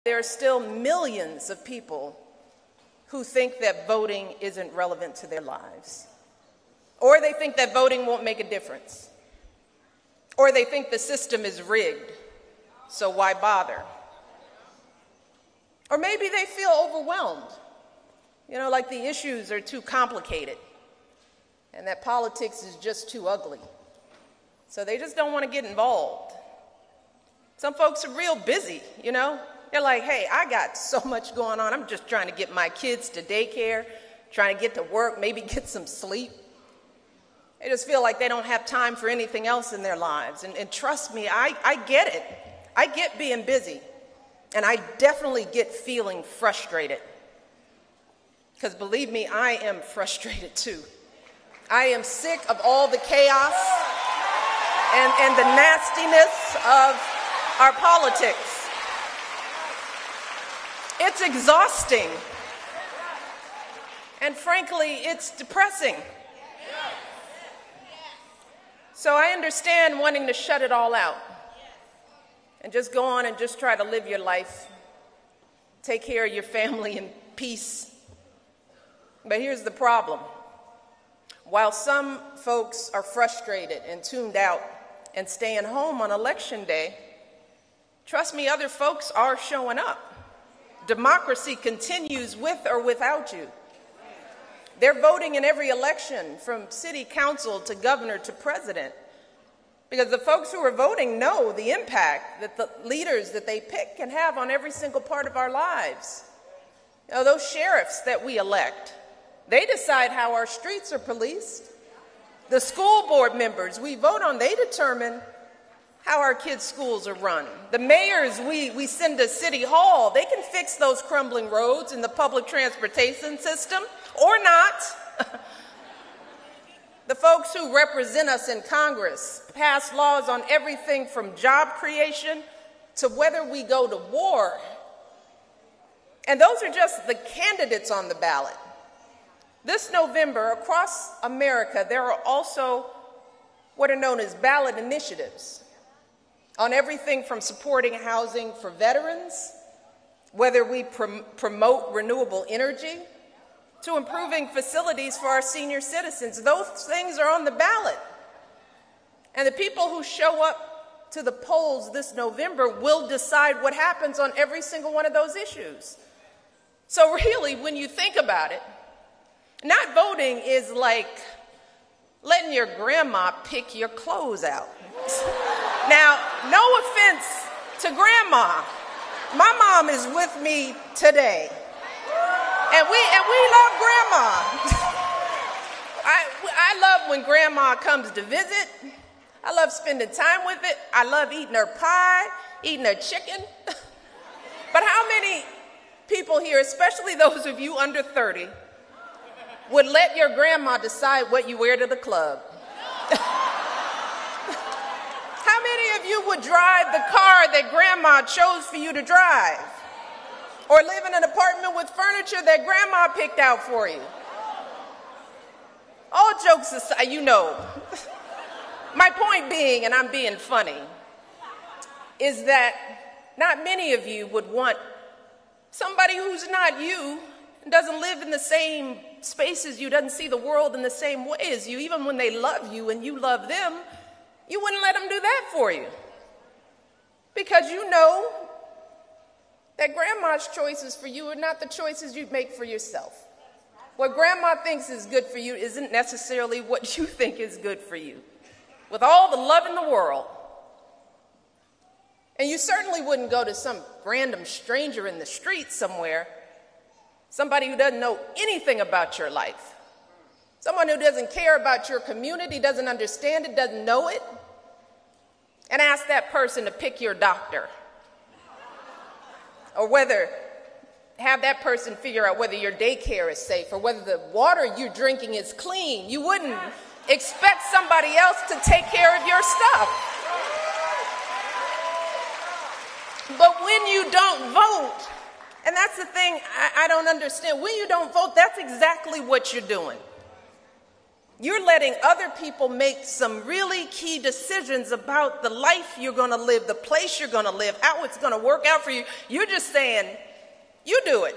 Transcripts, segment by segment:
There are still millions of people who think that voting isn't relevant to their lives. Or they think that voting won't make a difference. Or they think the system is rigged, so why bother? Or maybe they feel overwhelmed, like the issues are too complicated and that politics is just too ugly. So they just don't want to get involved. Some folks are real busy, They're like, hey, I got so much going on. I'm just trying to get my kids to daycare, trying to get to work, maybe get some sleep. They just feel like they don't have time for anything else in their lives. And trust me, I get it. I get being busy. And I definitely get feeling frustrated. Because believe me, I am frustrated too. I am sick of all the chaos and the nastiness of our politics. It's exhausting. And frankly, it's depressing. So I understand wanting to shut it all out and just go on and just try to live your life, take care of your family in peace. But here's the problem. While some folks are frustrated and tuned out and staying home on election day, trust me, other folks are showing up. Democracy continues with or without you. They're voting in every election, from city council to governor to president, because the folks who are voting know the impact that the leaders that they pick can have on every single part of our lives. Those sheriffs that we elect, they decide how our streets are policed. The school board members we vote on, they determine how our kids' schools are run. The mayors we send to City Hall, they can fix those crumbling roads in the public transportation system, or not. The folks who represent us in Congress pass laws on everything from job creation to whether we go to war. And those are just the candidates on the ballot. This November, across America, there are also what are known as ballot initiatives on everything from supporting housing for veterans, whether we promote renewable energy, to improving facilities for our senior citizens. Those things are on the ballot. And the people who show up to the polls this November will decide what happens on every single one of those issues. So really, when you think about it, not voting is like letting your grandma pick your clothes out. Now, no offense to grandma. My mom is with me today. And we love grandma. I love when grandma comes to visit. I love spending time with it. I love eating her pie, eating her chicken. But how many people here, especially those of you under 30, would let your grandma decide what you wear to the club? How many of you would drive the car that grandma chose for you to drive? Or live in an apartment with furniture that grandma picked out for you? All jokes aside, My point being, and I'm being funny, is that not many of you would want somebody who's not you, doesn't live in the same space as you, doesn't see the world in the same way as you, even when they love you and you love them, you wouldn't let them do that for you. Because you know that grandma's choices for you are not the choices you'd make for yourself. What grandma thinks is good for you isn't necessarily what you think is good for you, with all the love in the world. And you certainly wouldn't go to some random stranger in the street somewhere, somebody who doesn't know anything about your life, someone who doesn't care about your community, doesn't understand it, doesn't know it, and ask that person to pick your doctor. Or have that person figure out whether your daycare is safe or whether the water you're drinking is clean. You wouldn't expect somebody else to take care of your stuff. But when you don't vote, and that's the thing I don't understand, when you don't vote, that's exactly what you're doing. You're letting other people make some really key decisions about the life you're going to live, the place you're going to live, how it's going to work out for you. You're just saying, you do it.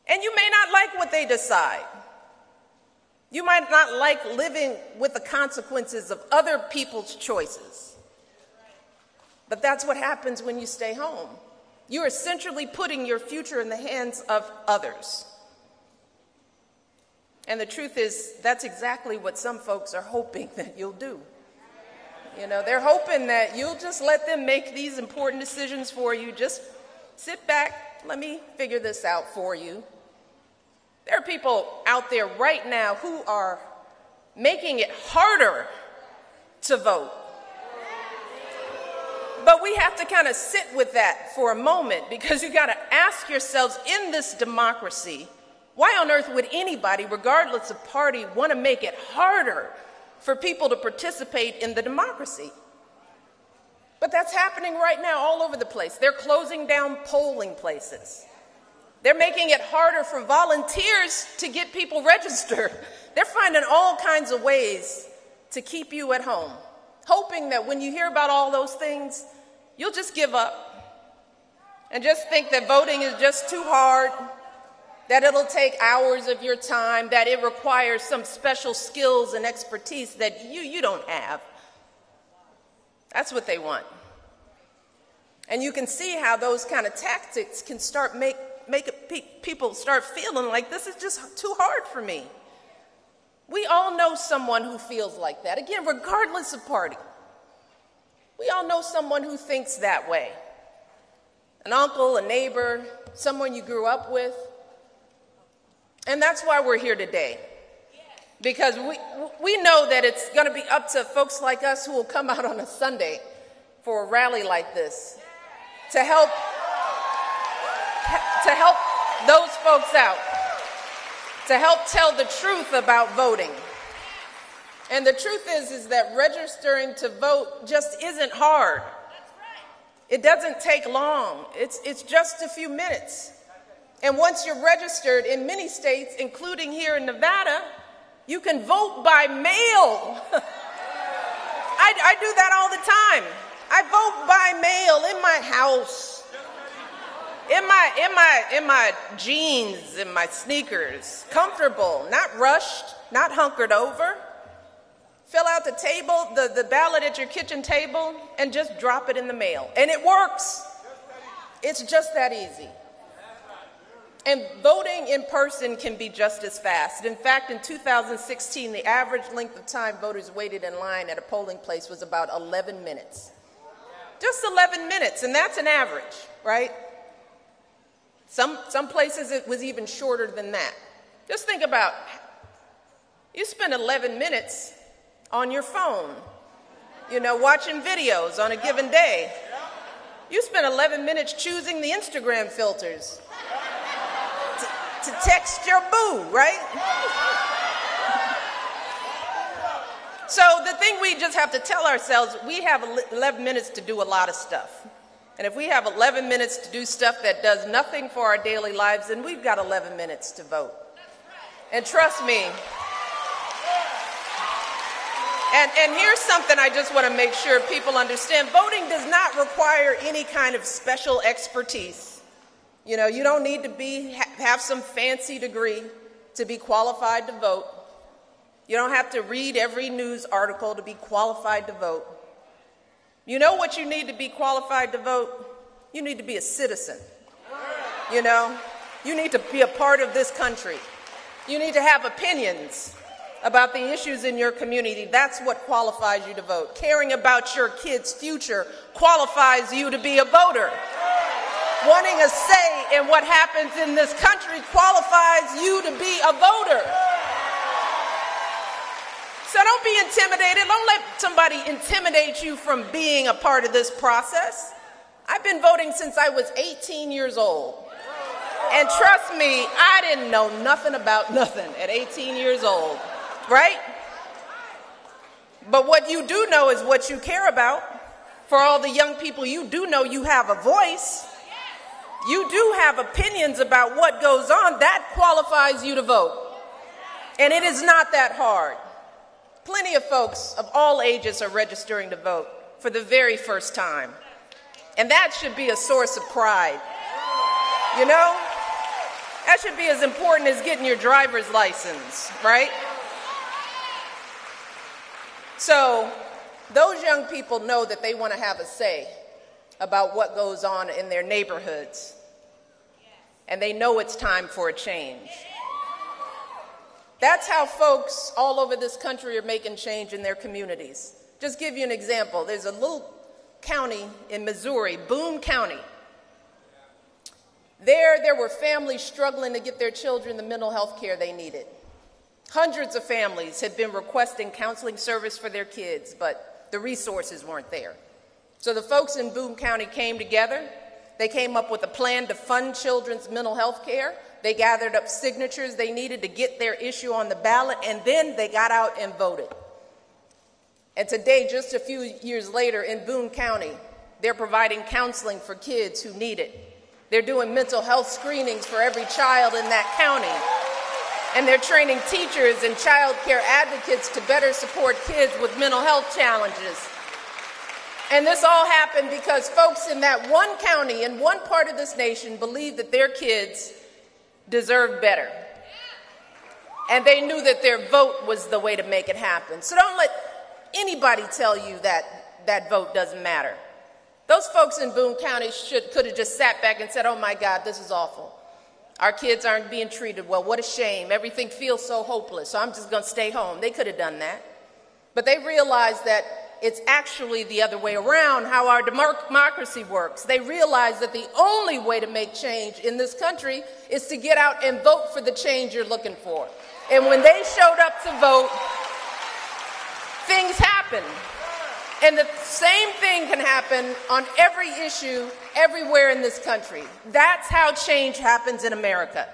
And you may not like what they decide. You might not like living with the consequences of other people's choices. But that's what happens when you stay home. You're essentially putting your future in the hands of others. And the truth is, that's exactly what some folks are hoping that you'll do. You know, they're hoping that you'll just let them make these important decisions for you. Just sit back, let me figure this out for you. There are people out there right now who are making it harder to vote. But we have to kind of sit with that for a moment, because you got to ask yourselves, in this democracy, why on earth would anybody, regardless of party, want to make it harder for people to participate in the democracy? But that's happening right now all over the place. They're closing down polling places. They're making it harder for volunteers to get people registered. They're finding all kinds of ways to keep you at home, hoping that when you hear about all those things, you'll just give up and just think that voting is just too hard, that it'll take hours of your time, that it requires some special skills and expertise that you don't have. That's what they want. And you can see how those kind of tactics can start make people start feeling like this is just too hard for me. We all know someone who feels like that. Again, regardless of party. We all know someone who thinks that way. An uncle, a neighbor, someone you grew up with. And that's why we're here today. Because we know that it's going to be up to folks like us who will come out on a Sunday for a rally like this to help those folks out, to help tell the truth about voting. And the truth is that registering to vote just isn't hard. It doesn't take long. It's just a few minutes. And once you're registered in many states, including here in Nevada, you can vote by mail. I do that all the time. I vote by mail in my house, in my jeans, in my sneakers, comfortable, not rushed, not hunkered over. Fill out the table, the ballot at your kitchen table, and just drop it in the mail. And it works. It's just that easy. And voting in person can be just as fast. In fact, in 2016, the average length of time voters waited in line at a polling place was about 11 minutes. Just 11 minutes, and that's an average, right? Some places it was even shorter than that. Just think about, you spend 11 minutes on your phone, you know, watching videos on a given day. You spend 11 minutes choosing the Instagram filters to text your boo, right? So the thing we just have to tell ourselves, we have 11 minutes to do a lot of stuff. And if we have 11 minutes to do stuff that does nothing for our daily lives, then we've got 11 minutes to vote. And trust me, and here's something I just want to make sure people understand. Voting does not require any kind of special expertise. You know, you don't need to have some fancy degree to be qualified to vote. You don't have to read every news article to be qualified to vote. You know what you need to be qualified to vote? You need to be a citizen. You know, you need to be a part of this country. You need to have opinions about the issues in your community. That's what qualifies you to vote. Caring about your kids' future qualifies you to be a voter. Wanting a say in what happens in this country qualifies you to be a voter. So don't be intimidated. Don't let somebody intimidate you from being a part of this process. I've been voting since I was 18 years old. And trust me, I didn't know nothing about nothing at 18 years old, right? But what you do know is what you care about. For all the young people, you do know you have a voice. You do have opinions about what goes on. That qualifies you to vote. And it is not that hard. Plenty of folks of all ages are registering to vote for the very first time. And that should be a source of pride. You know? That should be as important as getting your driver's license, right? So those young people know that they want to have a say about what goes on in their neighborhoods. And they know it's time for a change. That's how folks all over this country are making change in their communities. Just give you an example. There's a little county in Missouri, Boone County. There were families struggling to get their children the mental health care they needed. Hundreds of families had been requesting counseling service for their kids, but the resources weren't there. So the folks in Boone County came together. They came up with a plan to fund children's mental health care. They gathered up signatures they needed to get their issue on the ballot, and then they got out and voted. And today, just a few years later, in Boone County, they're providing counseling for kids who need it. They're doing mental health screenings for every child in that county. And they're training teachers and child care advocates to better support kids with mental health challenges. And this all happened because folks in that one county, in one part of this nation, believed that their kids deserved better. And they knew that their vote was the way to make it happen. So don't let anybody tell you that that vote doesn't matter. Those folks in Boone County could have just sat back and said, oh my God, this is awful. Our kids aren't being treated well. What a shame. Everything feels so hopeless, so I'm just going to stay home. They could have done that. But they realized that it's actually the other way around, how our democracy works. They realize that the only way to make change in this country is to get out and vote for the change you're looking for. And when they showed up to vote, things happened. And the same thing can happen on every issue, everywhere in this country. That's how change happens in America.